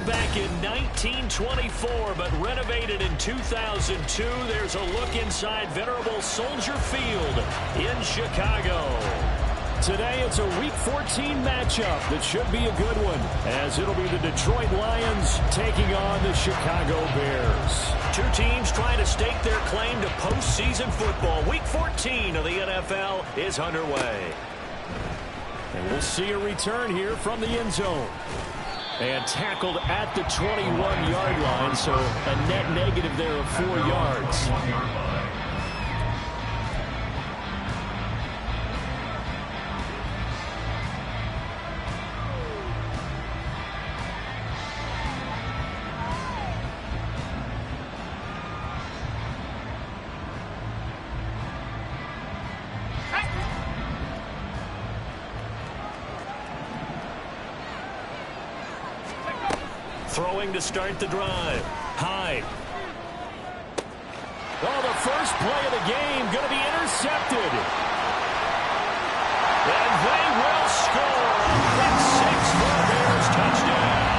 back in 1924, but renovated in 2002. There's a look inside venerable Soldier Field in Chicago. Today it's a Week 14 matchup that should be a good one, as it'll be the Detroit Lions taking on the Chicago Bears. Two teams trying to stake their claim to postseason football. Week 14 of the NFL is underway. And we'll see a return here from the end zone. And tackled at the 21-yard line, so a net negative there of 4 yards. Throwing to start the drive. Hyde. Oh, the first play of the game going to be intercepted. And they will score. Pick six for the Bears, touchdown.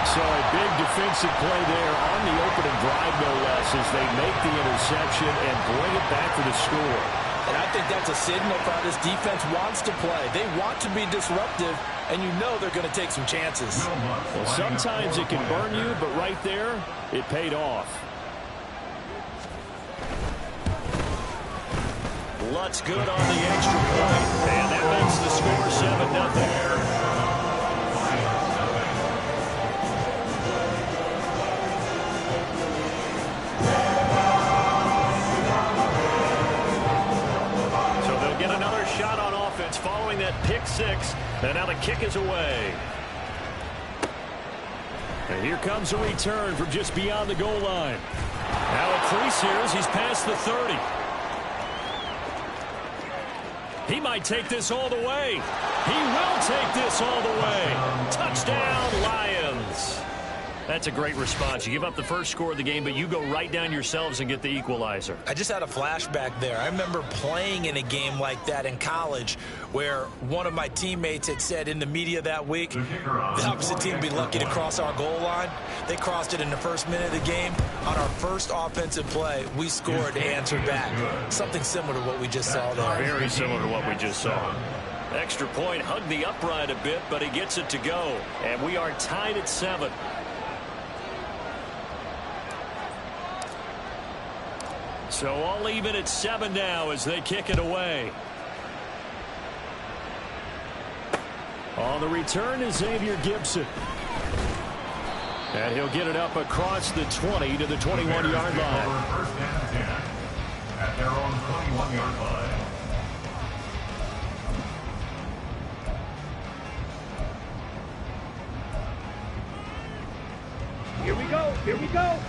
So a big defensive play there on the opening drive, no less, as they make the interception and bring it back for the score. And I think that's a signal for how this defense wants to play. They want to be disruptive, and you know they're going to take some chances. Well, sometimes it can burn you, but right there, it paid off. Lutz good on the extra point, and that makes the score 7-0. Following that pick six, and now the kick is away. And here comes a return from just beyond the goal line. Now a crease here as he's past the 30. He might take this all the way. He will take this all the way. Touchdown, Lions. That's a great response. You give up the first score of the game, but you go right down yourselves and get the equalizer. I just had a flashback there. I remember playing in a game like that in college where one of my teammates had said in the media that week, the opposite team would be lucky to cross our goal line. They crossed it in the first minute of the game. On our first offensive play, we scored to answer back. Something similar to what we just saw there. Very similar to what we just saw. Extra point, hugged the upright a bit, but he gets it to go. And we are tied at 7. So all even at 7 now as they kick it away. On the return is Xavier Gibson. And he'll get it up across the 20 to the 21-yard line. First and 10 at their own 21-yard line. Here we go. Here we go.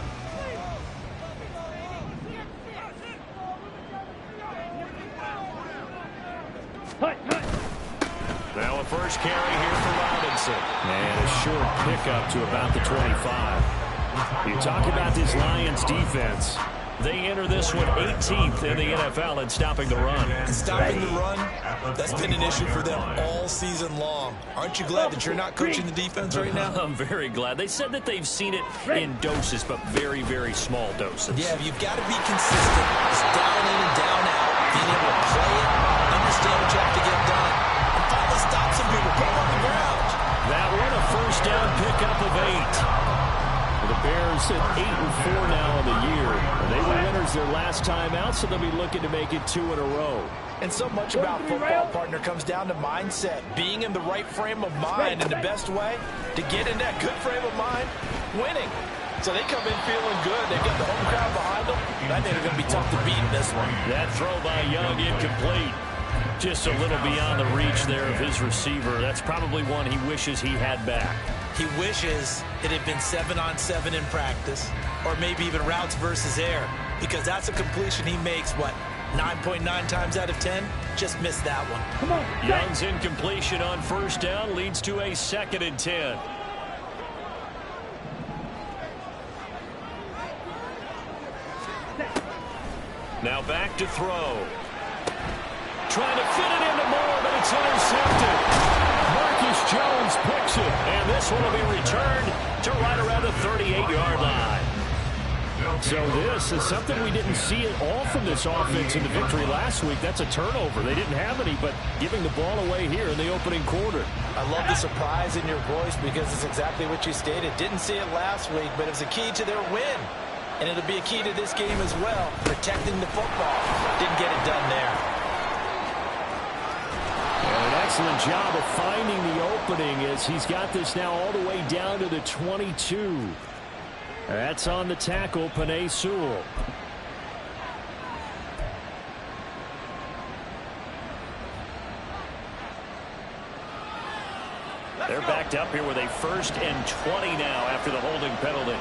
Now a first carry here for Robinson. And a short pickup to about the 25. You talk about this Lions defense. They enter this one 18th in the NFL in stopping the run. And stopping the run, that's been an issue for them all season long. Aren't you glad that you're not coaching the defense right now? I'm very glad. They said that they've seen it in doses, but very, very small doses. Yeah, you've got to be consistent. It's down in and down out. Being able to play it, understand what you have to get done, and finally stop some people, put them on the ground. That one, a first down pickup of 8. The Bears at 8-4 now in the year. They were winners their last time out, so they'll be looking to make it 2 in a row. And so much about football, partner, comes down to mindset. Being in the right frame of mind, and the best way to get in that good frame of mind, winning. So they come in feeling good. They've got the home crowd behind them. I think they're going to be tough to beat in this one. That throw by Young incomplete. Just a little beyond the reach there of his receiver. That's probably one he wishes he had back. He wishes it had been 7-on-7 in practice, or maybe even routes versus air, because that's a completion he makes, 9.9 times out of 10? Just missed that one. Come on. Young's incompletion on first down leads to a 2nd and 10. Now back to throw. Trying to fit it into Moore, but it's intercepted. Marcus Jones picks makes it. And this one will be returned to right around the 38-yard line. So this is something we didn't see at all from this offense in the victory last week. That's a turnover. They didn't have any, but giving the ball away here in the opening quarter. I love the surprise in your voice because it's exactly what you stated. Didn't see it last week, but it was a key to their win. And it'll be a key to this game as well, protecting the football. Didn't get it done there. And an excellent job of finding the opening as he's got this now all the way down to the 22. That's on the tackle, Penei Sewell. They're backed up here with a 1st and 20 now after the holding penalty.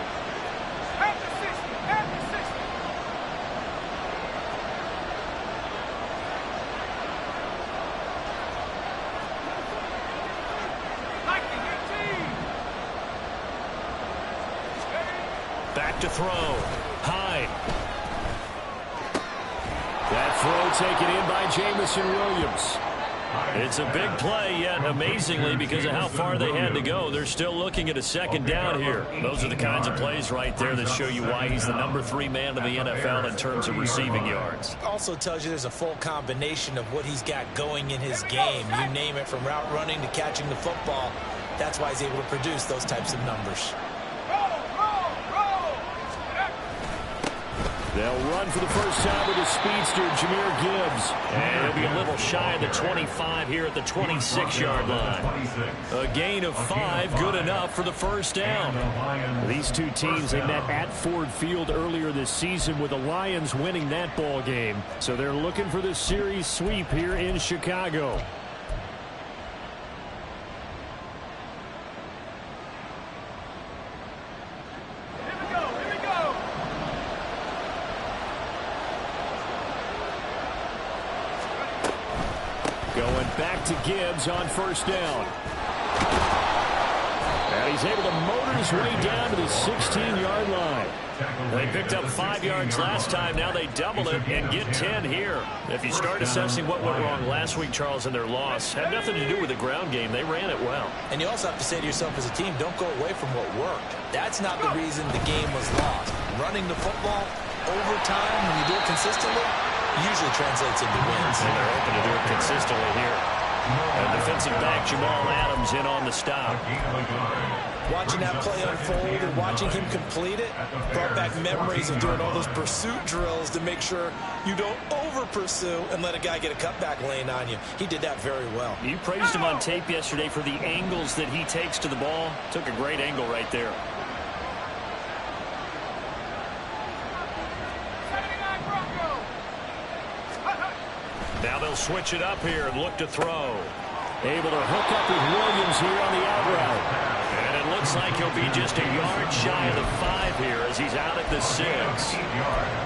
Back to throw. Hyde. That throw taken in by Jamison Williams. It's a big play, yet amazingly, because of how far they had to go, they're still looking at a 2nd down here. Those are the kinds of plays right there that show you why he's the #3 man in the NFL in terms of receiving yards. Also tells you there's a full combination of what he's got going in his game. You name it, from route running to catching the football. That's why he's able to produce those types of numbers. They'll run for the first time with the speedster, Jahmyr Gibbs. And he'll be a little shy of the 25 here at the 26-yard line. A gain of 5, good enough for the 1st down. These two teams, they met at Ford Field earlier this season with the Lions winning that ball game. So they're looking for the series sweep here in Chicago. Going back to Gibbs on 1st down. And he's able to motor his way down to the 16-yard line. They picked up 5 yards last time. Now they double it and get 10 here. If you start assessing what went wrong last week, Charles, in their loss, had nothing to do with the ground game. They ran it well. And you also have to say to yourself as a team, don't go away from what worked. That's not the reason the game was lost. Running the football over time, when you do it consistently, usually translates into wins. And they're hoping to do it consistently here. And defensive back Jamal Adams in on the stop. Watching that play unfold and watching him complete it brought back memories of doing all those pursuit drills to make sure you don't over-pursue and let a guy get a cutback lane on you. He did that very well. You praised him on tape yesterday for the angles that he takes to the ball. Took a great angle right there. Now they'll switch it up here and look to throw. Able to hook up with Williams here on the out route. And it looks like he'll be just a yard shy of the 5 here as he's out at the 6.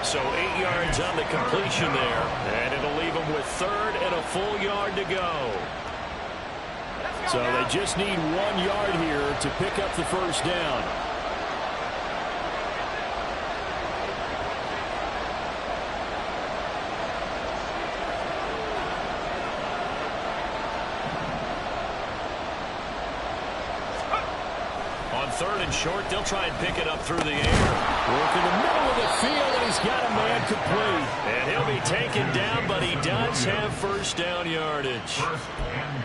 So 8 yards on the completion there. And it'll leave him with 3rd and a full yard to go. So they just need 1 yard here to pick up the 1st down. On 3rd and short, they'll try and pick it up through the air. Work in the middle of the field, and he's got a man complete. And he'll be taken down, but he does have 1st down yardage.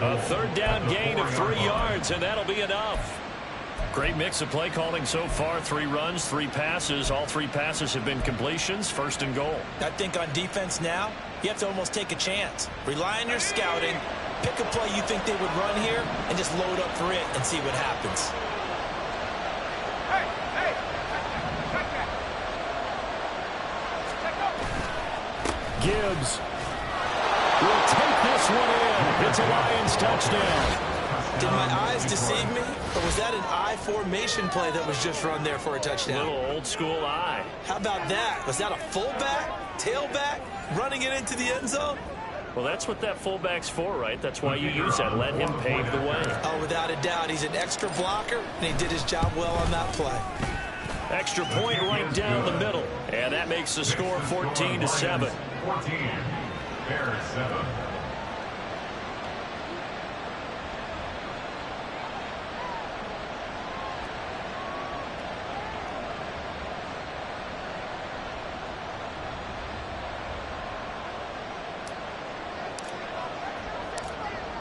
A 3rd down gain of 3 yards, and that'll be enough. Great mix of play calling so far. 3 runs, 3 passes. All 3 passes have been completions. 1st and goal. I think on defense now, you have to almost take a chance. Rely on your scouting. Pick a play you think they would run here, and just load up for it and see what happens. Gibbs will take this one in. It's a Lions touchdown. Did my eyes deceive me? Or was that an I formation play that was just run there for a touchdown? Little old school I. How about that? Was that a fullback, tailback, running it into the end zone? Well, that's what that fullback's for, right? That's why you use that. Let him pave the way. Oh, without a doubt. He's an extra blocker, and he did his job well on that play. Extra point right down the middle. And that makes the score 14-7. 14. Bears 7.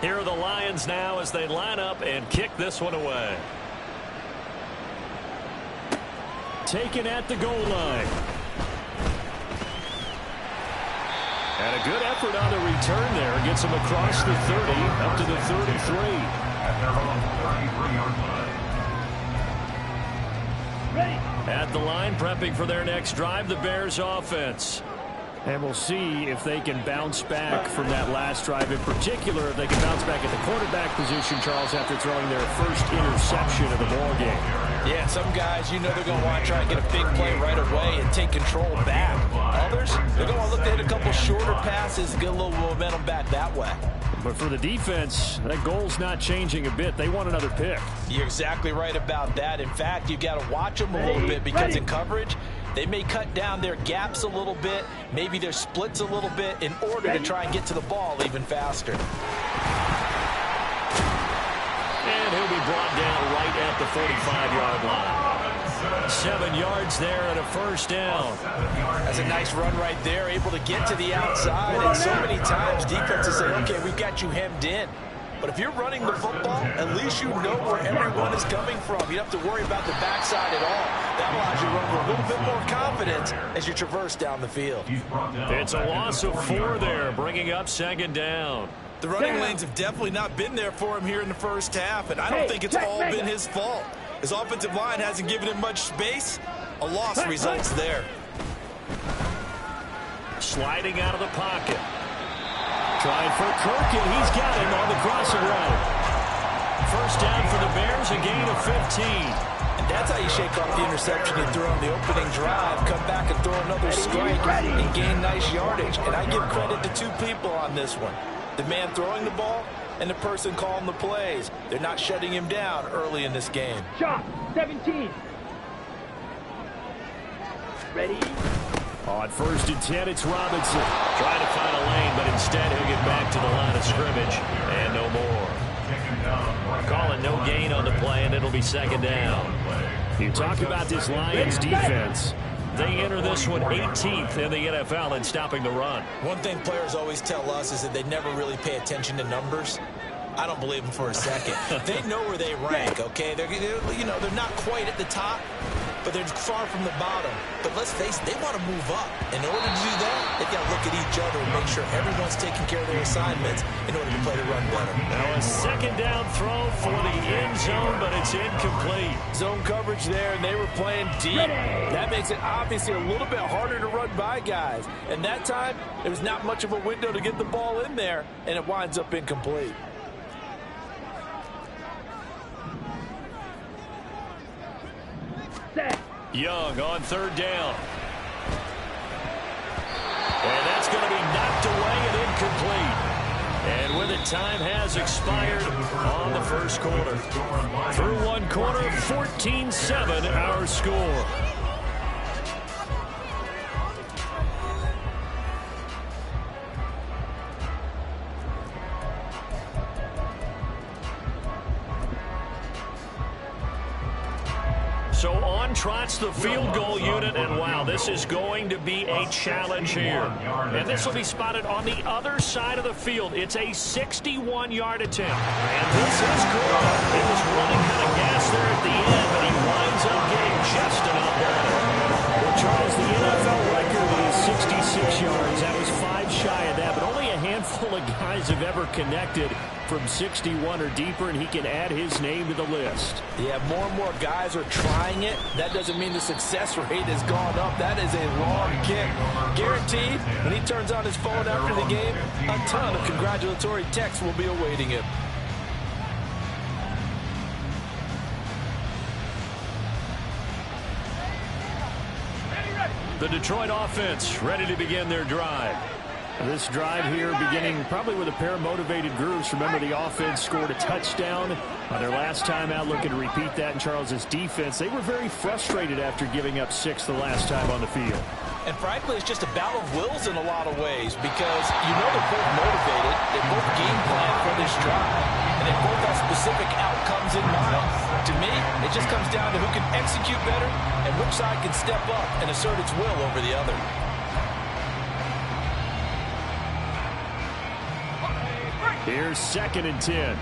Here are the Lions now as they line up and kick this one away. Taken at the goal line. And a good effort on the return there. Gets him across the 30 up to the 33. At their own 33-yard line. Ready. At the line, prepping for their next drive, the Bears offense. And we'll see if they can bounce back from that last drive. In particular, if they can bounce back at the quarterback position, Charles, after throwing their first interception of the ball game. Yeah, some guys, you know they're going to want to try and get a big play right away and take control back. Others, they're going to look to hit a couple shorter passes and get a little momentum back that way. But for the defense, that goal's not changing a bit. They want another pick. You're exactly right about that. In fact, you've got to watch them a little bit because in coverage, they may cut down their gaps a little bit, maybe their splits a little bit in order to try and get to the ball even faster. And he'll be brought down right at the 45-yard line. 7 yards there and a first down. That's a nice run right there, able to get to the outside. And so many times defenses say, okay, we've got you hemmed in. But if you're running the football, at least you know where everyone is coming from. You don't have to worry about the backside at all. That allows you to run with a little bit more confidence as you traverse down the field. It's a loss of 4 there, bringing up second down. The running lanes have definitely not been there for him here in the first half, and I don't think it's all been his fault. His offensive line hasn't given him much space. A loss results there. Sliding out of the pocket. Trying for Kirk, and he's got him on the crossing route. First down for the Bears, a gain of 15. And that's how you shake off the interception you threw on the opening drive, come back and throw another strike and gain nice yardage. And I give credit to 2 people on this one. The man throwing the ball and the person calling the plays. They're not shutting him down early in this game. Shot, 17. Ready. On first and 10, it's Robinson. Trying to find a lane, but instead he'll get back to the line of scrimmage. And no more. Calling no gain on the play, and it'll be second down. You talk about this Lions defense. They enter this one 18th in the NFL in stopping the run. One thing players always tell us is that they never really pay attention to numbers. I don't believe them for a second. They know where they rank, okay? They're not quite at the top, but they're far from the bottom. But let's face it, they want to move up. In order to do that, they've got to look at each other and make sure everyone's taking care of their assignments in order to play the run better. Now a second down throw for the end zone, but it's incomplete. Zone coverage there, and they were playing deep. That makes it obviously a little bit harder to run by guys. And that time, there was not much of a window to get the ball in there, and it winds up incomplete. Young on third down. And that's going to be knocked away and incomplete. And with it, time has expired on the first quarter. Through one quarter, 14-7 our score. So on trots the field goal unit, and wow, this is going to be a challenge here. And this will be spotted on the other side of the field. It's a 61-yard attempt. And this is good. It was running out of gas there at the end, but he winds up getting just enough on it. Well, Charles, the NFL record is 66 yards. That was 5 shy of that, but only a handful of guys have ever connected from 61 or deeper, and he can add his name to the list. Yeah, more and more guys are trying it. That doesn't mean the success rate has gone up. That is a long kick. Guaranteed, when he turns on his phone after the game, a ton of congratulatory texts will be awaiting him. The Detroit offense ready to begin their drive. This drive here beginning probably with a pair of motivated groups. Remember, the offense scored a touchdown on their last time out, looking to repeat that in Charles's defense. They were very frustrated after giving up 6 the last time on the field. And frankly, it's just a battle of wills in a lot of ways because you know they're both motivated, they both game plan for this drive, and they both have specific outcomes in mind. To me, it just comes down to who can execute better and which side can step up and assert its will over the other. Here's 2nd and 10.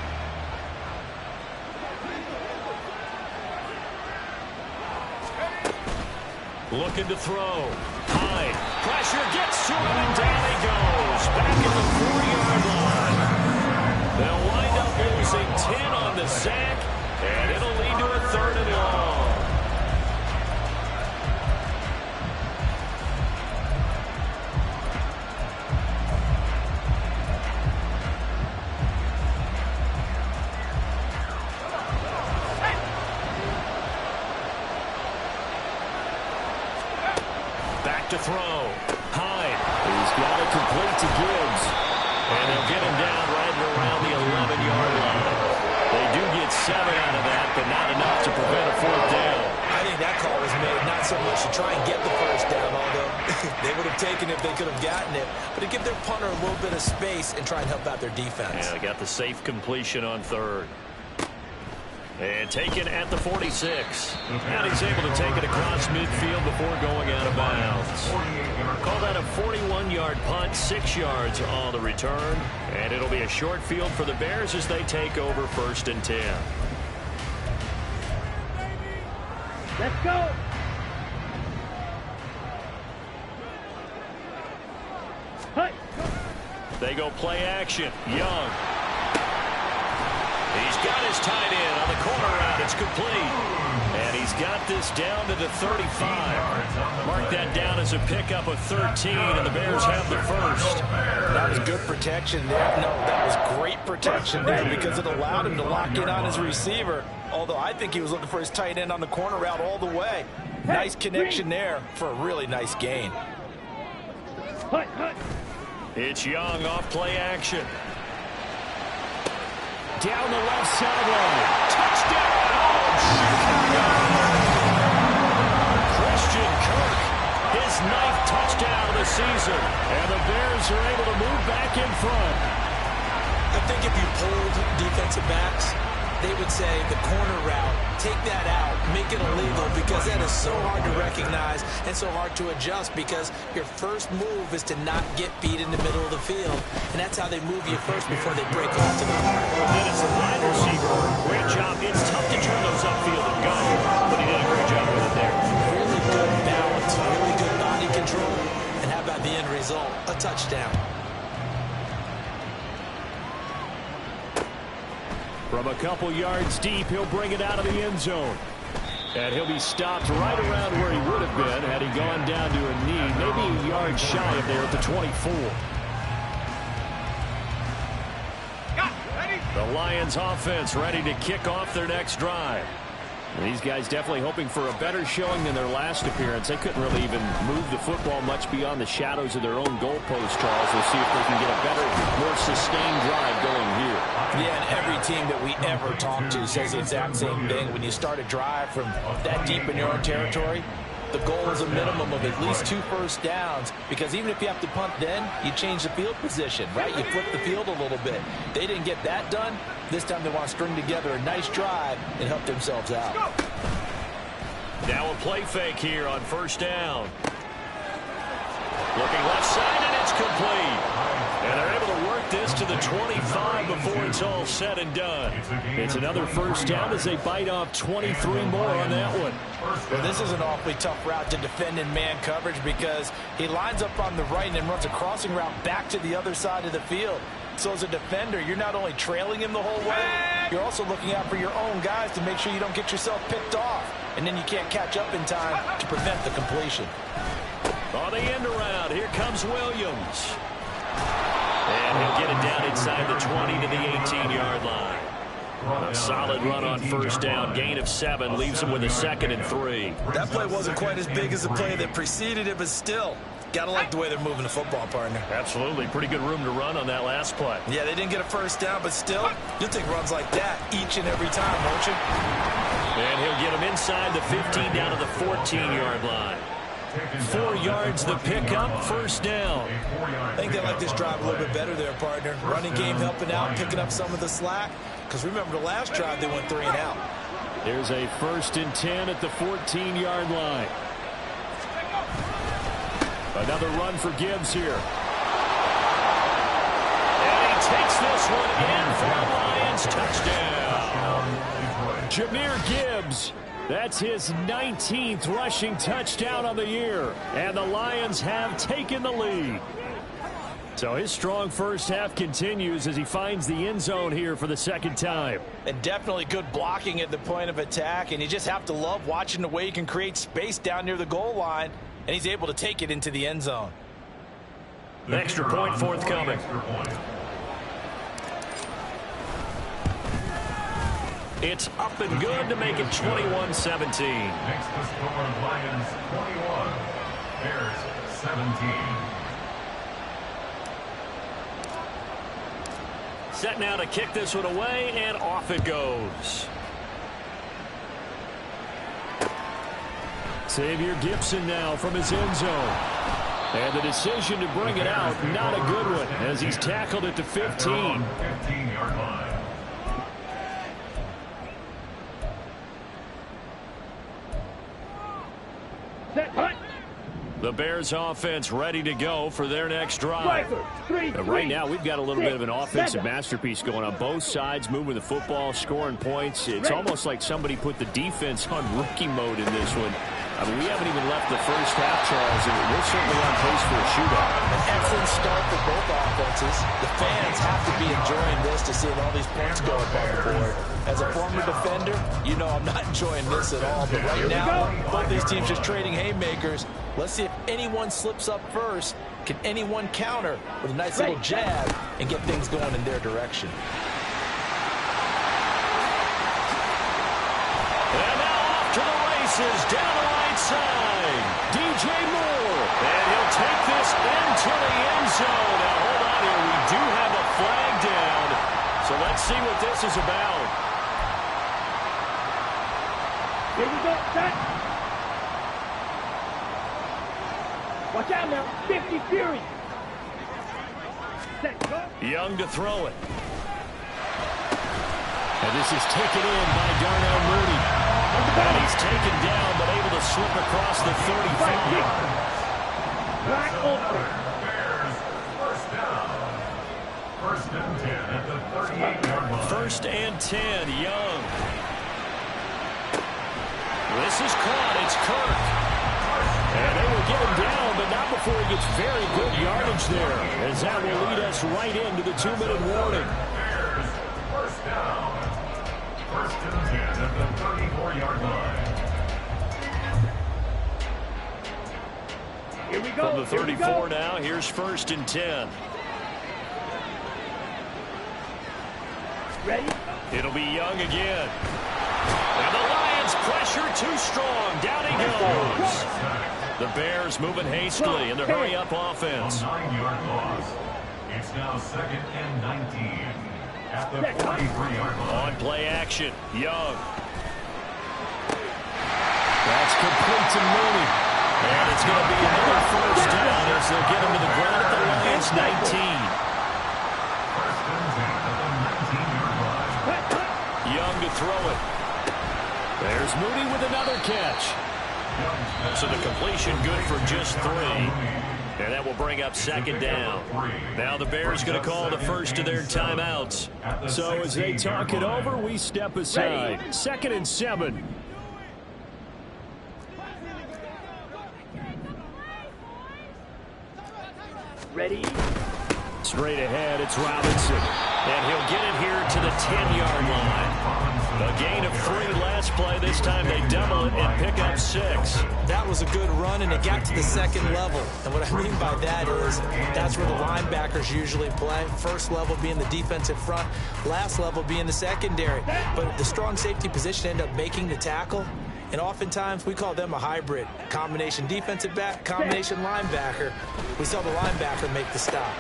Looking to throw. Hyde. Pressure gets to him, and down he goes. Back at the 4-yard line. They'll wind up losing 10 on the sack, and it'll lead to a 3rd and long. To throw. Hyde. He's got it complete to Gibbs. And they'll get him down right around the 11-yard line. They do get 7 out of that, but not enough to prevent a 4th down. I think that call was made not so much to try and get the 1st down, although they would have taken it if they could have gotten it, but to give their punter a little bit of space and try and help out their defense. Yeah, they got the safe completion on 3rd. And taken at the 46. And he's able to take it across midfield before going out of bounds. Call that a 41-yard punt, 6 yards on the return. And it'll be a short field for the Bears as they take over 1st and 10. Let's go. Hey. They go play action. Young. He's got his tight end on the corner route. It's complete. And he's got this down to the 35. Mark that down as a pickup of 13, and the Bears have the 1st. That was good protection there. No, that was great protection there because it allowed him to lock in on his receiver, although I think he was looking for his tight end on the corner route all the way. Nice connection there for a really nice gain. It's Young off play action. Down the left sideline. Touchdown! Chicago! Christian Kirk, his 9th touchdown of the season. And the Bears are able to move back in front. I think if you pulled defensive backs, they would say the corner route, take that out, make it illegal, because that is so hard to recognize and so hard to adjust, because your first move is to not get beat in the middle of the field, and that's how they move you first before they break off to the corner. Then it's the wide receiver. Great job. It's tough to turn those upfield and go, but he did a great job with it there. Really good balance, really good body control, and how about the end result? A touchdown. From a couple yards deep, he'll bring it out of the end zone. And he'll be stopped right around where he would have been had he gone down to a knee, maybe a yard shy of there at the 24. The Lions offense ready to kick off their next drive. And these guys definitely hoping for a better showing than their last appearance. They couldn't really even move the football much beyond the shadows of their own goalpost, Charles. We'll see if they can get a better, more sustained drive going here. Yeah, and every team that we ever talk to says the exact same thing. When you start a drive from that deep in your own territory, the goal is a minimum of at least 2 first downs, because even if you have to punt then, you change the field position, right? You flip the field a little bit. They didn't get that done. This time they want to string together a nice drive and help themselves out. Now a play fake here on 1st down. Looking left side, and it's complete. And they're able to work this to the 25 before it's all said and done. It's another 1st down as they bite off 23 more on that one. Well, this is an awfully tough route to defend in man coverage, because he lines up on the right and then runs a crossing route back to the other side of the field. So as a defender, you're not only trailing him the whole way, you're also looking out for your own guys to make sure you don't get yourself picked off. And then you can't catch up in time to prevent the completion. On the end around, here comes Williams. And he'll get it down inside the 20 to the 18-yard line. A solid run on 1st down. Gain of 7 leaves him with a 2nd and 3. That play wasn't quite as big as the play that preceded it, but still, got to like the way they're moving the football, partner. Absolutely. Pretty good room to run on that last play. Yeah, they didn't get a 1st down, but still, you'll take runs like that each and every time, won't you? And he'll get him inside the 15 down to the 14-yard line. 4 yards the pickup, 1st down. I think they like this drive a little bit better there, partner. Running game helping out, picking up some of the slack. Because remember, the last drive they went 3 and out. There's a 1st and 10 at the 14-yard line. Another run for Gibbs here. And he takes this one in for a Lions touchdown. Jahmyr Gibbs. That's his 19th rushing touchdown on the year. And the Lions have taken the lead. So his strong first half continues as he finds the end zone here for the second time. And definitely good blocking at the point of attack. And you just have to love watching the way he can create space down near the goal line. And he's able to take it into the end zone. Extra point forthcoming. It's up and good to make it 21-17. Next to score, Lions 21, Bears 17. Set now to kick this one away, and off it goes. Xavier Gibson now from his end zone. And the decision to bring it out, not a good one, as he's tackled at the 15. 15-yard line. Set, hut. The Bears offense ready to go for their next drive. Right now, we've got a little bit of an offensive masterpiece going on both sides, moving the football, scoring points. It's almost like somebody put the defense on rookie mode in this one. I mean, we haven't even left the first half, Charles, and we're certainly on pace for a shootout. An excellent start for both offenses. The fans have to be enjoying this to see all these points go up on the board. As a former defender, you know I'm not enjoying this at all. But right now, both these teams just trading haymakers. Let's see if anyone slips up first. Can anyone counter with a nice little jab and get things going in their direction? And now off to the races, down the right side. DJ Moore. And he'll take this into the end zone. Now hold on here. We do have a flag down. So let's see what this is about. Here we go, set. Watch out now, 50 Fury. Set, go. Young to throw it. And this is taken in by Darnell Mooney. And he's taken down, but able to slip across the 35. Black open. Bears, first down. First and 10 at the 38-yard line. First and 10, Young. This is caught. It's Kirk. And they will get him down, but not before he gets very good yardage there, as that will lead us right into the 2-minute warning. Bears, first down. First and 10 at the 34-yard line. Here we go. From the 34 now, here's first and 10. Ready? It'll be Young again. And the Lions pressure too strong. Down he goes. The Bears moving hastily in their hurry-up offense. 9-yard loss. It's now second and 19 at the 43-yard line. On play action, Young. That's complete to Mooney. And it's going to be another first down as they'll get him to the ground at the Lions 19. First and 10 at the 19-yard line. Young to throw it. There's Mooney with another catch. So the completion good for just 3. And that will bring up second down. Now the Bears going to call the first of their timeouts. So as they talk it over, we step aside. Second and 7. Ready? Straight ahead, it's Robinson. And he'll get it here to the 10-yard line. A gain of 3 last play. This time they double it and pick up 6. That was a good run, and it got to the second level. And what I mean by that is that's where the linebackers usually play. First level being the defensive front, last level being the secondary. But the strong safety position ended up making the tackle. And oftentimes we call them a hybrid. Combination defensive back, combination linebacker. We saw the linebacker make the stop.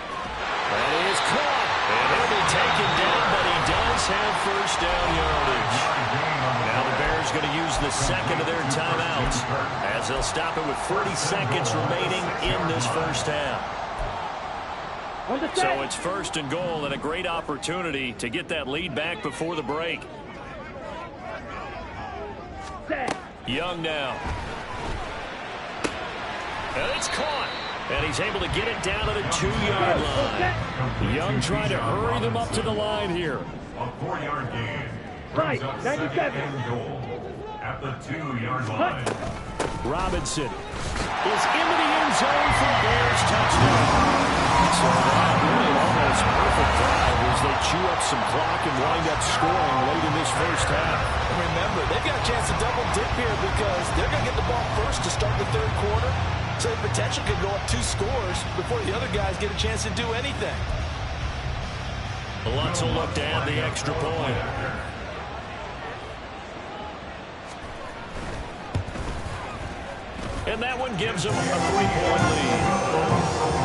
That is caught. And he'll be taken down, but he does have first down yardage. Now the Bears going to use the second of their timeouts as they'll stop it with 40 seconds remaining in this first half. So it's first and goal and a great opportunity to get that lead back before the break. Young now. And it's caught. And he's able to get it down to the 2-yard line. Young trying to hurry them up to the line here. A 4-yard gain. Right, Brings up 97. second and goal at the 2-yard line. Robinson is into the end zone for Bears touchdown. So that really almost perfect drive as they chew up some clock and wind up scoring late in this first half. Remember, they've got a chance to double dip here because they're going to get the ball first to start the third quarter. So the potential could go up 2 scores before the other guys get a chance to do anything. Lutz will look to add the extra point. And that one gives them a 3-point lead.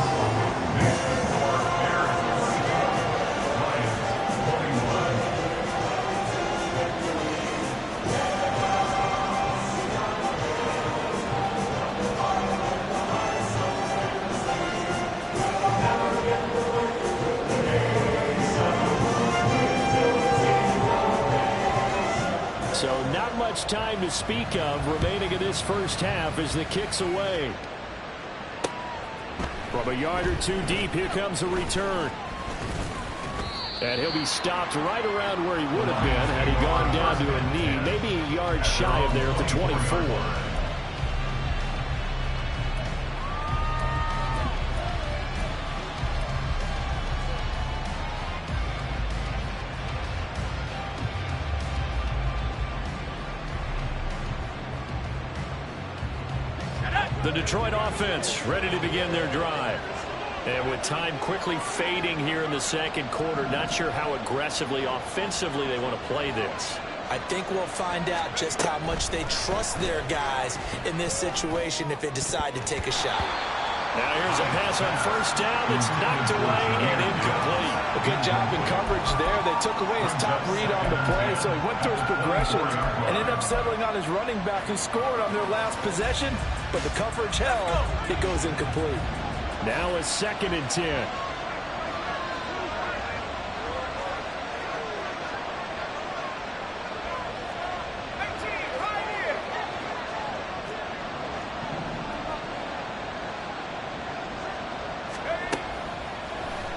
So not much time to speak of remaining in this first half as the kick's away. From a yard or 2 deep, here comes a return. And he'll be stopped right around where he would have been had he gone down to a knee, maybe a yard shy of there at the 24. The Detroit offense ready to begin their drive. And with time quickly fading here in the second quarter, not sure how aggressively, offensively they want to play this. I think we'll find out just how much they trust their guys in this situation if they decide to take a shot. Now here's a pass on first down that's knocked away and incomplete. A good job in coverage there. They took away his top read on the play, so he went through his progressions and ended up settling on his running back who scored on their last possession, but the coverage held. It goes incomplete. Now a 2nd and 10.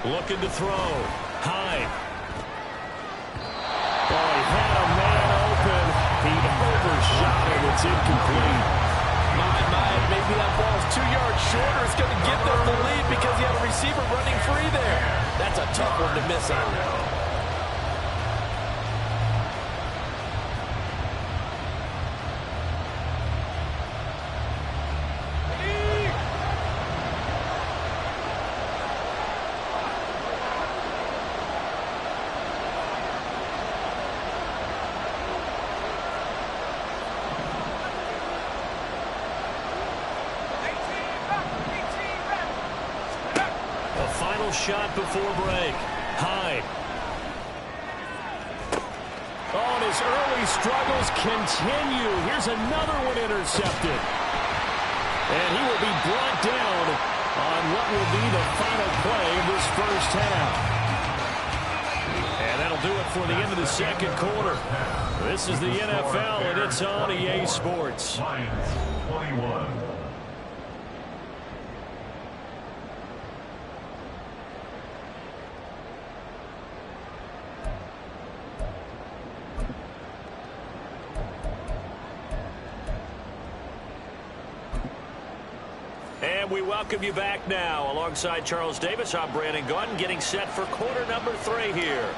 Looking to throw. Hyde. Oh, he had a man open. He overshot it. It's incomplete. Maybe that ball's 2 yards shorter. It's going to give them the lead because he had a receiver running free there. That's a tough one to miss on now. Shot before break. Hyde. Oh, and his early struggles continue. Here's another one intercepted. And he will be brought down on what will be the final play of this first half. And that'll do it for the end of the second quarter. This is the NFL, and it's on EA Sports. Lions 21. And we welcome you back now. Alongside Charles Davis, I'm Brandon Gaudin, getting set for quarter number 3 here.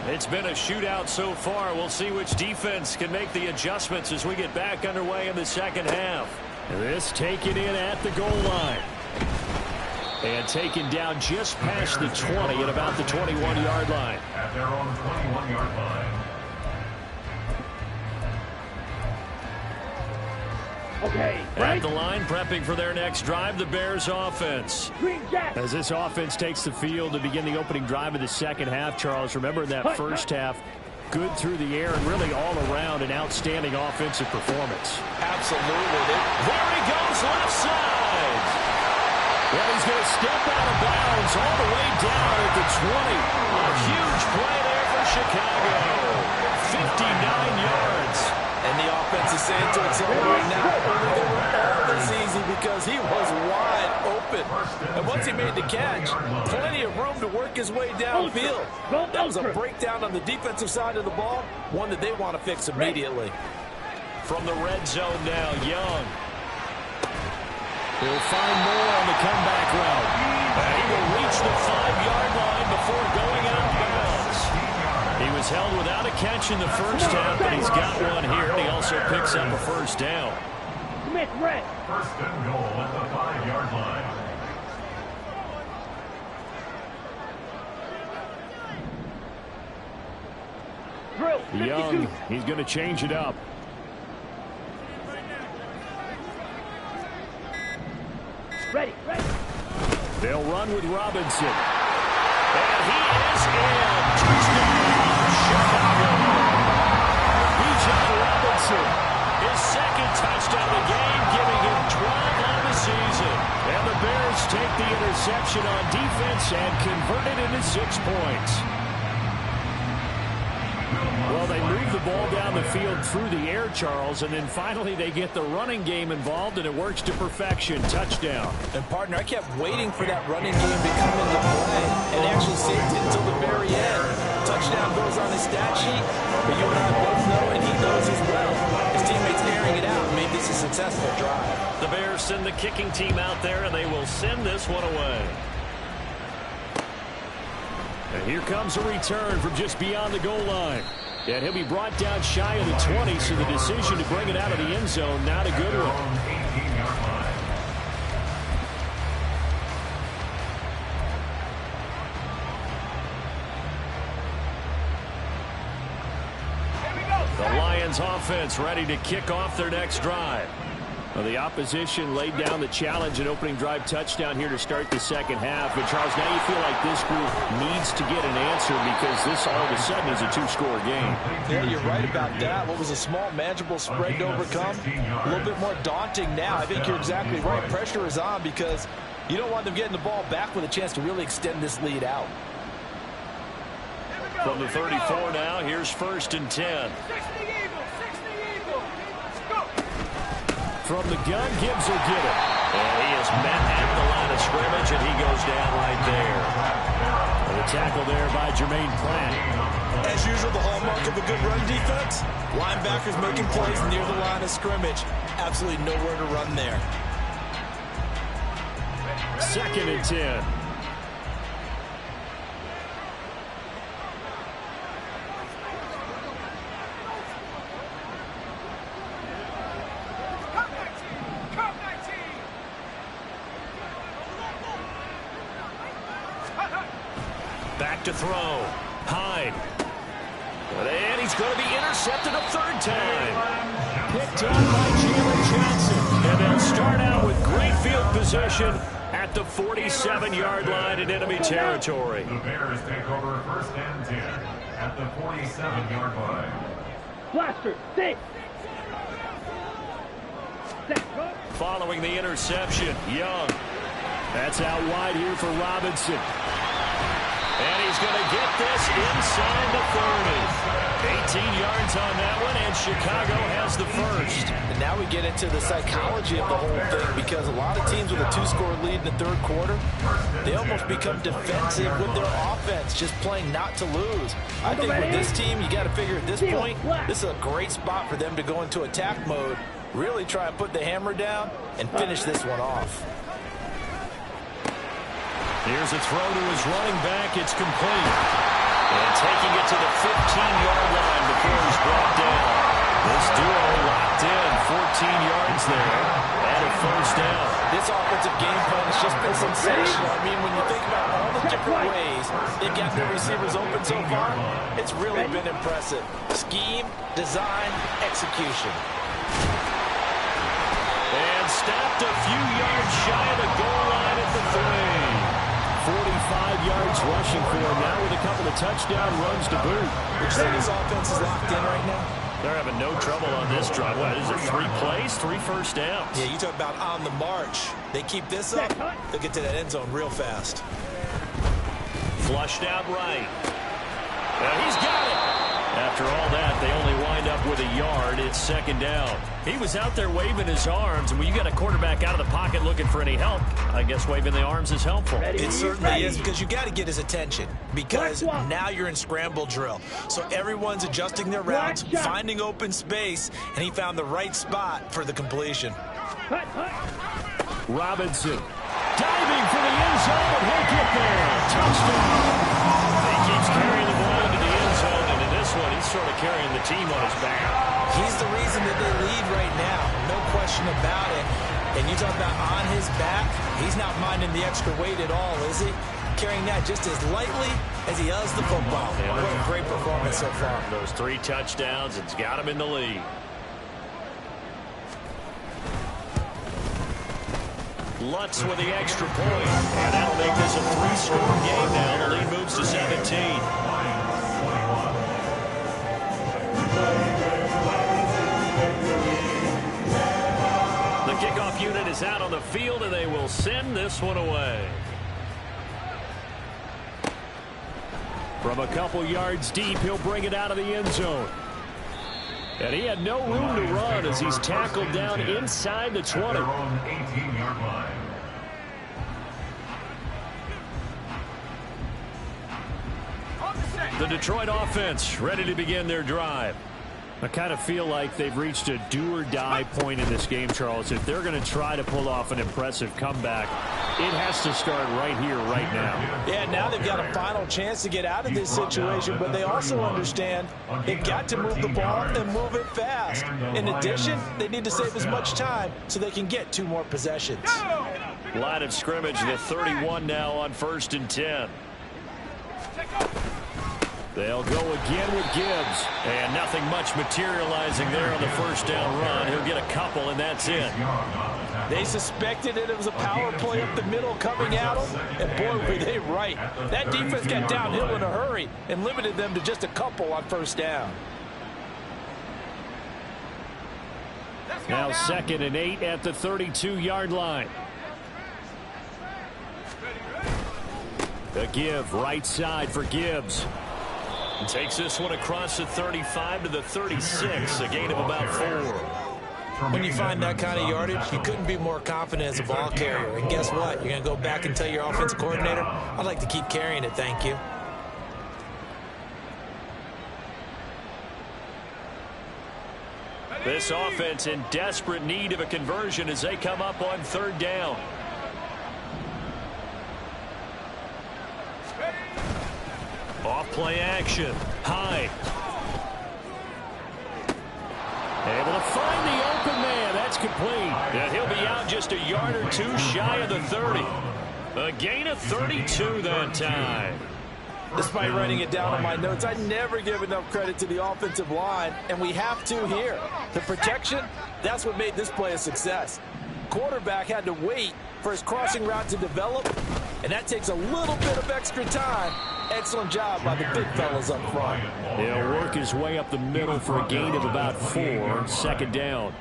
It's been a shootout so far. We'll see which defense can make the adjustments as we get back underway in the second half. This taken in at the goal line. And taken down just past the 20 at about the 21-yard line. At their own 21-yard line. Okay, At the line, prepping for their next drive, the Bears offense. Green Jack. As this offense takes the field to begin the opening drive of the second half, Charles, remember in that first half, good through the air and really all around an outstanding offensive performance. Absolutely. There he goes, left side. Well, he's going to step out of bounds all the way down at the 20. A huge play there for Chicago. 59 yards. And the offense is saying to itself right now, early they were all the season easy because he was wide open. And once he made the catch, plenty of room to work his way downfield. That was a breakdown on the defensive side of the ball, one that they want to fix immediately. From the red zone now, Young. He'll find more on the comeback route. And he will reach the 5-yard line before going out of bounds. He was held without a catch in the first half, but he's got one here. And he also picks up a first down. Smith, red. First and goal at the 5-yard line. Drill, 52. Young, he's going to change it up. Ready. They'll run with Robinson. And he is in. Touchdown, Chicago. Bijan Robinson, his second touchdown of the game, giving him 12 on the season. And the Bears take the interception on defense and convert it into 6 points. Well, they move the ball down the field through the air, Charles, and then finally they get the running game involved, and it works to perfection. Touchdown. And, partner, I kept waiting for that running game to come into play and actually saved it until the very end. Touchdown goes on his stat sheet, but you and I both know, and he knows as well, his teammates airing it out and made this a successful drive. The Bears send the kicking team out there, and they will send this one away. And here comes a return from just beyond the goal line. And he'll be brought down shy of the 20, so the decision to bring it out of the end zone, not a good one. The Lions offense ready to kick off their next drive. Well, the opposition laid down the challenge, an opening drive touchdown here to start the second half. But, Charles, now you feel like this group needs to get an answer because this all of a sudden is a 2-score game. Yeah, you're right about that. What was a small, manageable spread to overcome, a little bit more daunting now. I think you're exactly right. Pressure is on because you don't want them getting the ball back with a chance to really extend this lead out. From the 34 now, here's 1st and 10. From the gun, Gibbs will get it. And he is met at the line of scrimmage, and he goes down right there. And the tackle there by Jermaine Pratt. As usual, the hallmark of a good run defense, linebackers making plays near the line of scrimmage. Absolutely nowhere to run there. 2nd and 10. Back to throw. Hyde. And he's going to be intercepted a 3rd time. Picked up by Jalen Johnson. And they'll start out with great field position at the 47-yard line in enemy territory. The Bears take over 1st and 10 at the 47-yard line. Blaster, 6. Following the interception, Young. That's out wide here for Robinson. And he's going to get this inside the 30. 18 yards on that one, and Chicago has the first. And now we get into the psychology of the whole thing because a lot of teams with a 2-score lead in the 3rd quarter, they almost become defensive with their offense, just playing not to lose. I think with this team, you got to figure at this point, this is a great spot for them to go into attack mode, really try and put the hammer down and finish this one off. Here's a throw to his running back. It's complete. And taking it to the 15-yard line before he's brought down. This duo locked in. 14 yards there. And a first down. This offensive game plan has just been sensational. I mean, when you think about all the different ways they got their receivers open so far, it's really been impressive. Scheme, design, execution. And stopped a few yards shy of the goal line at the 3. 45 yards rushing for him now with a couple of touchdown runs to boot. Would you say this offense is locked in right now? They're having no trouble on this drive. What is it, 3 plays, 3 first downs? Yeah, you talk about on the march. They keep this up, they'll get to that end zone real fast. Flushed out right. And he's got it. after all that, they only wind up with a yard. It's second down. He was out there waving his arms, and when you got a quarterback out of the pocket looking for any help, I guess waving the arms is helpful. It certainly is, because you got to get his attention, because now you're in scramble drill. So everyone's adjusting their routes, finding open space, and he found the right spot for the completion. Robinson diving for the end zone, and he'll get there. Touchdown. He keeps carrying the ball into the end zone, and in this one, he's sort of carrying the team on his back. He's the reason that they lead right now, no question about it. And you talk about on his back, he's not minding the extra weight at all, is he? Carrying that just as lightly as he does the football. What a great performance so far. Those 3 touchdowns, it's got him in the lead. Lutz with the extra point, and that'll make this a 3-score game now. The lead moves to 17. The kickoff unit is out on the field, and they will send this one away. From a couple yards deep, he'll bring it out of the end zone. And he had no room to run as he's tackled down inside the 20. The Detroit offense ready to begin their drive. I kind of feel like they've reached a do-or-die point in this game, Charles. If they're going to try to pull off an impressive comeback, it has to start right here, right now. Yeah, now they've got a final chance to get out of this situation, but they also understand they've got to move the ball and move it fast. In addition, they need to save as much time so they can get 2 more possessions. Line of scrimmage, the 31 now on 1st and 10. They'll go again with Gibbs. And nothing much materializing there on the first down run. He'll get a couple, and that's it. They suspected it was a power play up the middle coming at them, and boy, were they right. That defense got downhill in a hurry and limited them to just a couple on first down. Now 2nd and 8 at the 32-yard line. The give right side for Gibbs. Takes this one across the 35 to the 36, a gain of about 4. When you find that kind of yardage, you couldn't be more confident as a ball carrier. And guess what? You're going to go back and tell your offensive coordinator, I'd like to keep carrying it, thank you. This offense in desperate need of a conversion as they come up on 3rd down. Off play action. Hyde. Able to find the open man. That's complete. And he'll be out just a yard or 2 shy of the 30. A gain of 32 that time. Despite writing it down in my notes, I never give enough credit to the offensive line, and we have to here. The protection, that's what made this play a success. Quarterback had to wait for his crossing route to develop, and that takes a little bit of extra time. Excellent job by the big fellas up front. He'll work his way up the middle for a gain of about 4. 2nd down.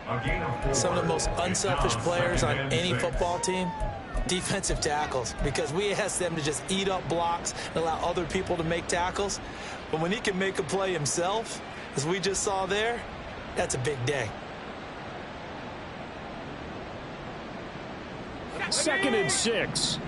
Some of the most unselfish players on any football team, defensive tackles, because we ask them to just eat up blocks and allow other people to make tackles. But when he can make a play himself, as we just saw there, that's a big day. 2nd and 6.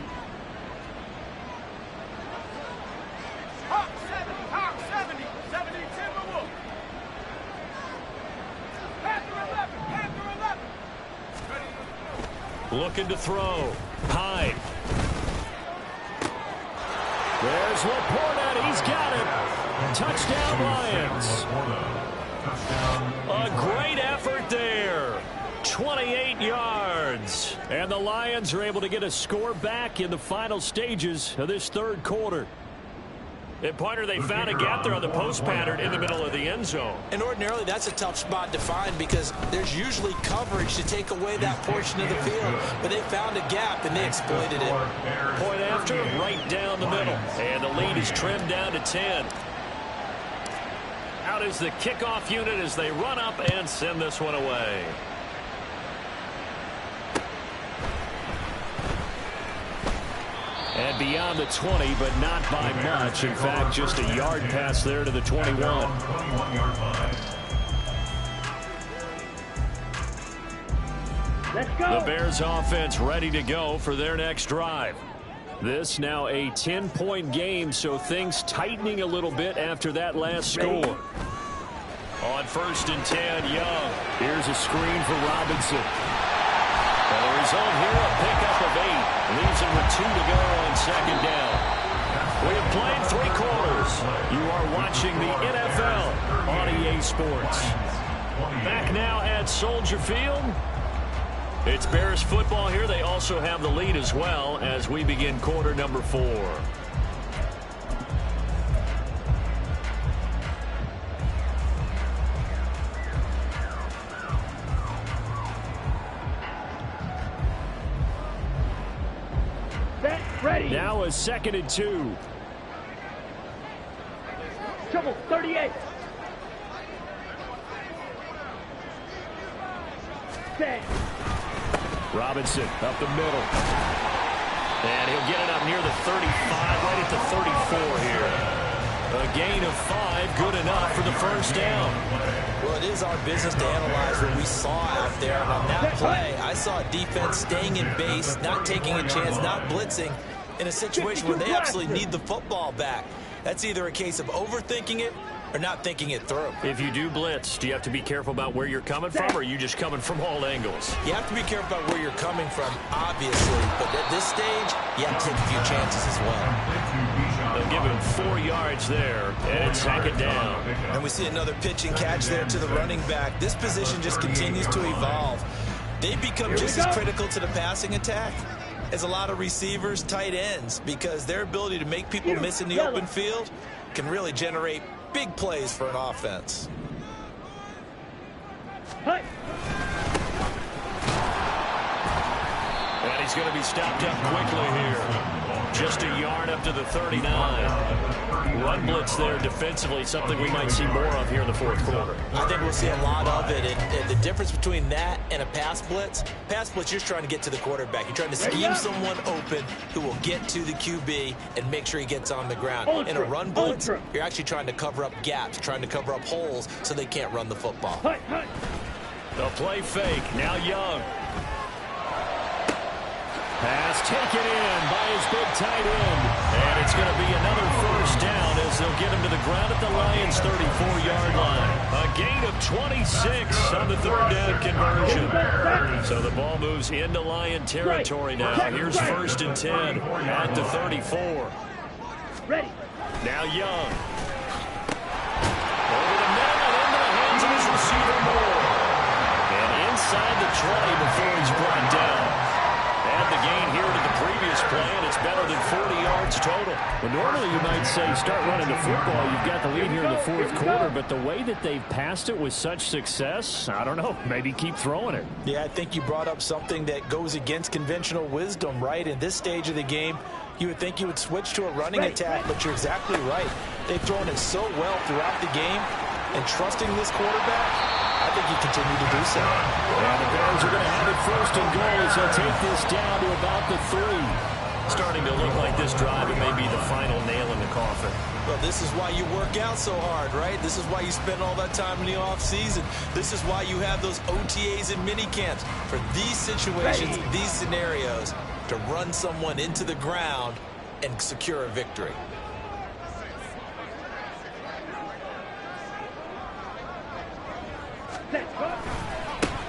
Looking to throw. Hyde. There's Laporta. He's got it. Touchdown, Lions. A great effort there. 28 yards. And the Lions are able to get a score back in the final stages of this 3rd quarter. And, partner, they found a gap there on the post pattern in the middle of the end zone. And ordinarily, that's a tough spot to find because there's usually coverage to take away that portion of the field. But they found a gap, and they exploited it. Point after, right down the middle. And the lead is trimmed down to 10. Out is the kickoff unit as they run up and send this one away. And beyond the 20, but not by much. In fact, just a yard pass there to the 21. Let's go. The Bears offense ready to go for their next drive. This now a 10-point game, so things tightening a little bit after that last score. On 1st and 10, Young. Here's a screen for Robinson. And the result here, a pickup of 8. Leaves him with 2 to go on 2nd down. We have played 3 quarters. You are watching the NFL on EA Sports. Back now at Soldier Field. It's Bears football here. They also have the lead as well as we begin quarter number 4. Set, ready. Now a 2nd and 2. Trouble, 38. Set. Robinson up the middle. And he'll get it up near the 35, right at the 34 here. A gain of 5, good enough for the 1st down. Well, it is our business to analyze what we saw out there. And on that play, I saw a defense staying in base, not taking a chance, not blitzing in a situation where they absolutely need the football back. That's either a case of overthinking it or not thinking it through. If you do blitz, do you have to be careful about where you're coming from, or are you just coming from all angles? You have to be careful about where you're coming from, obviously. But at this stage, you have to take a few chances as well. They'll give him 4 yards there, and it's 2nd down. And we see another pitch and catch there to the running back. This position just continues to evolve. They become just as critical to the passing attack as a lot of receivers, tight ends, because their ability to make people miss in the open field can really generate big plays for an offense. Hey. And he's going to be stopped up quickly here. Just a yard up to the 39. Run blitz there defensively, something we might see more of here in the 4th quarter. I think we'll see a lot of it. And the difference between that and a pass blitz, you're just trying to get to the quarterback. You're trying to scheme someone open who will get to the QB and make sure he gets on the ground. In a run blitz, you're actually trying to cover up gaps, trying to cover up holes so they can't run the football. The play fake, now Young. Pass taken in by his big tight end. And it's going to be another 1st down as they'll get him to the ground at the Lions' 34-yard line. A gain of 26 on the 3rd down conversion. So the ball moves into Lion territory now. Here's 1st and 10 at the 34. Ready. Now Young. Over the middle and into the hands of his receiver Moore. And inside the 20 before he's brought down. Add the gain here to the previous play, and it's better than 40 yards total. Well, normally you might say start running the football. You've got the lead here in the 4th quarter, but the way that they've passed it with such success, I don't know, maybe keep throwing it. Yeah, I think you brought up something that goes against conventional wisdom, right? In this stage of the game, you would think you would switch to a running attack, but you're exactly right. They've thrown it so well throughout the game, and trusting this quarterback, I think you continue to do so. And the Bears are going to have it 1st and goal as they'll take this down to about the 3. Starting to look like this drive, it may be the final nail in the coffin. Well, this is why you work out so hard, right? This is why you spend all that time in the offseason. This is why you have those OTAs and mini camps for these situations, these scenarios, to run someone into the ground and secure a victory.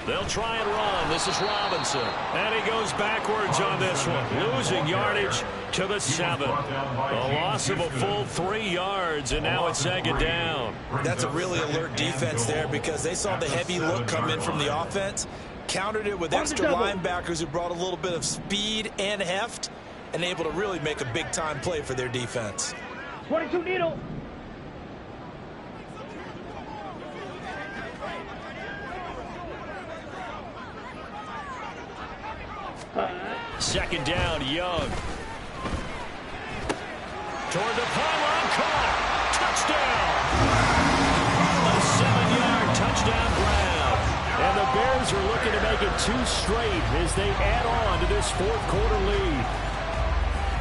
They'll try and run. This is Robinson. And he goes backwards on this one. Losing yardage to the 7. A loss of a full 3 yards, and now it's 2nd down. That's a really alert defense there because they saw the heavy look come in from the offense, countered it with extra linebackers who brought a little bit of speed and heft, and able to really make a big-time play for their defense. 22 needle. Second down, Young. Toward the pylon, caught. Touchdown. A 7-yard touchdown grab. And the Bears are looking to make it 2 straight as they add on to this 4th quarter lead.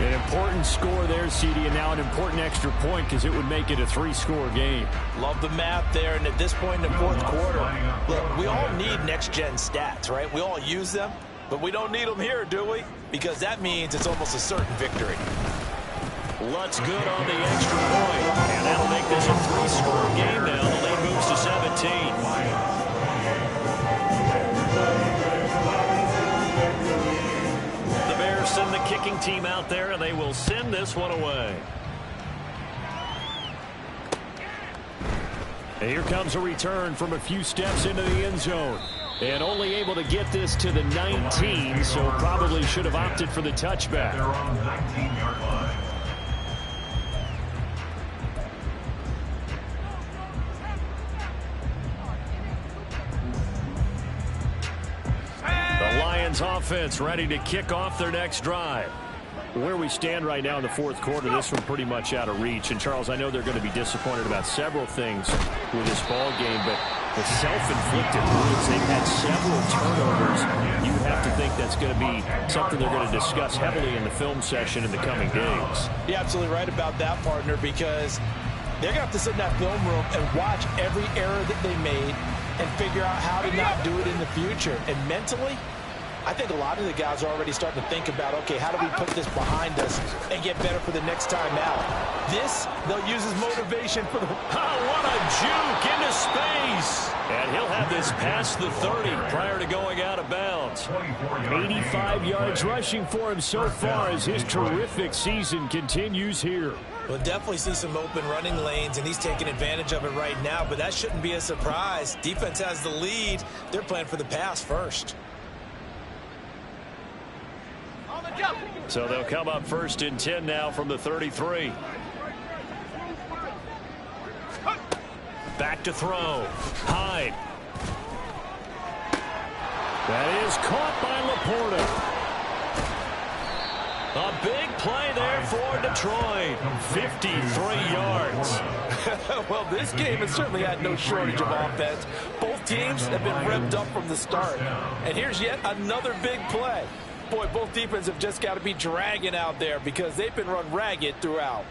An important score there, CD, and now an important extra point because it would make it a 3-score game. Love the math there, and at this point in the fourth quarter, look, we all need next-gen stats, right? We all use them, but we don't need them here, do we? Because that means it's almost a certain victory. Lutz good on the extra point, and that'll make this a 3-score game now. The lead moves to 17. Send the kicking team out there, and they will send this one away. And here comes a return from a few steps into the end zone. And only able to get this to the 19, so probably should have opted for the touchback. They're on the 19-yard line. Offense ready to kick off their next drive. Where we stand right now in the fourth quarter, this one pretty much out of reach. And, Charles, I know they're going to be disappointed about several things with this ball game, but the self-inflicted wounds, they've had several turnovers. You have to think that's going to be something they're going to discuss heavily in the film session in the coming days. You're absolutely right about that, partner, because they're going to have to sit in that film room and watch every error that they made and figure out how to not do it in the future. And mentally, I think a lot of the guys are already starting to think about, okay, how do we put this behind us and get better for the next time out? This, they'll use as motivation for the... Oh, what a juke into space. And he'll have this past the 30 prior to going out of bounds. 85 yards rushing for him so far as his terrific season continues here. We'll definitely see some open running lanes, and he's taking advantage of it right now, but that shouldn't be a surprise. Defense has the lead. They're playing for the pass first. So they'll come up 1st and 10 now from the 33. Back to throw. Hyde. That is caught by Laporta. A big play there for Detroit. 53 yards. Well, this game has certainly had no shortage of offense. Both teams have been revved up from the start. And here's yet another big play. Boy, both defenses have just got to be dragging out there because they've been run ragged throughout.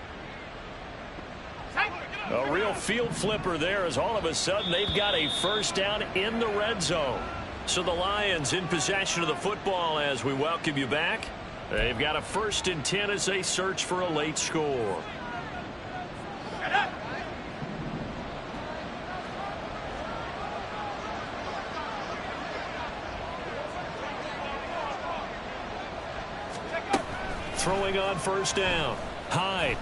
A real field flipper there as all of a sudden they've got a first down in the red zone. So the Lions in possession of the football as we welcome you back. They've got a 1st and 10 as they search for a late score. Throwing on 1st down. Hyde.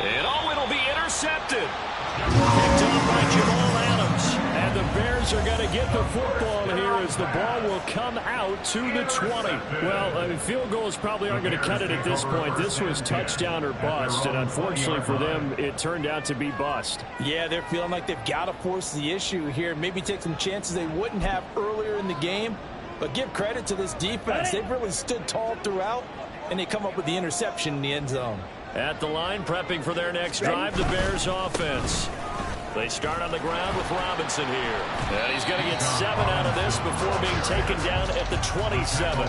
And oh, it'll be intercepted. Picked up by Jamal Adams. And the Bears are going to get the football here as the ball will come out to the 20. Well, I mean, field goals probably aren't going to cut it at this point. This was touchdown or bust, and unfortunately for them, it turned out to be bust. Yeah, they're feeling like they've got to force the issue here. Maybe take some chances they wouldn't have earlier in the game. But give credit to this defense. They've really stood tall throughout, and they come up with the interception in the end zone. At the line, prepping for their next drive, the Bears offense. They start on the ground with Robinson here. And he's going to get 7 out of this before being taken down at the 27.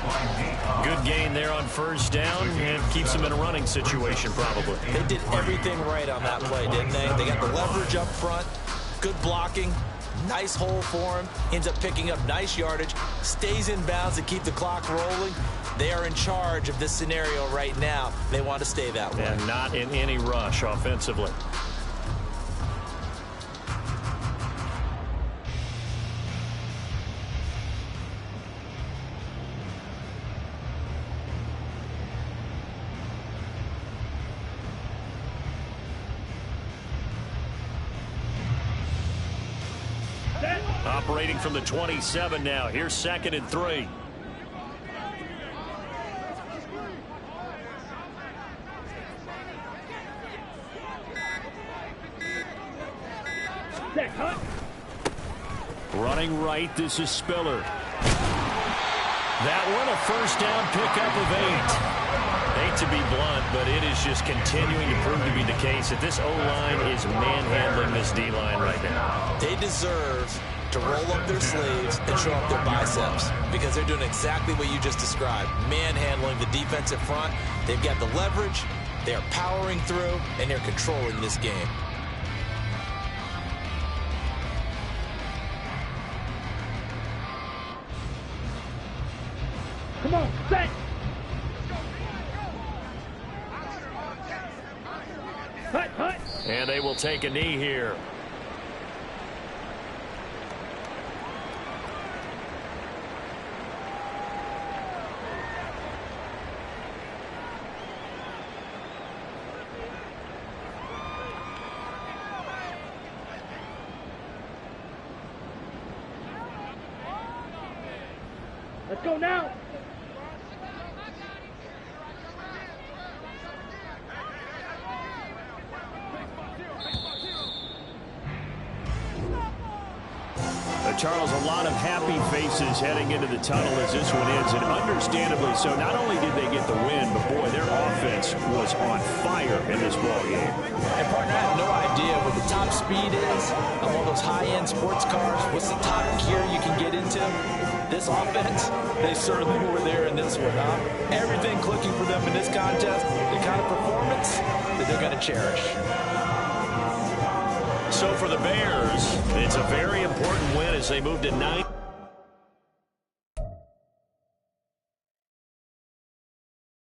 Good gain there on 1st down and keeps them in a running situation probably. They did everything right on that play, didn't they? They got the leverage up front, good blocking. Nice hole for him. Ends up picking up nice yardage. Stays in bounds to keep the clock rolling. They are in charge of this scenario right now. They want to stay that way. And not in any rush offensively. Operating from the 27 now. Here's 2nd and 3. Running right, this is Spiller. That one a 1st down pickup of 8. Hate to be blunt, but it is just continuing to prove to be the case that this O-line is manhandling this D-line right now. They deserve to roll up their sleeves and show up their biceps because they're doing exactly what you just described, manhandling the defensive front. They've got the leverage, they're powering through, and they're controlling this game. Come on, set. Hut, hut. And they will take a knee here. Let's go now. Charles, a lot of happy faces heading into the tunnel as this one ends, and understandably so. Not only did they get the win, but boy, their offense was on fire in this ball game. And partner, I have no idea what the top speed is of all those high-end sports cars. What's the top gear you can get into? This offense, they certainly were there in this one, huh? Everything clicking for them in this contest, the kind of performance that they're going to cherish. So for the Bears, it's a very important win as they move to 9.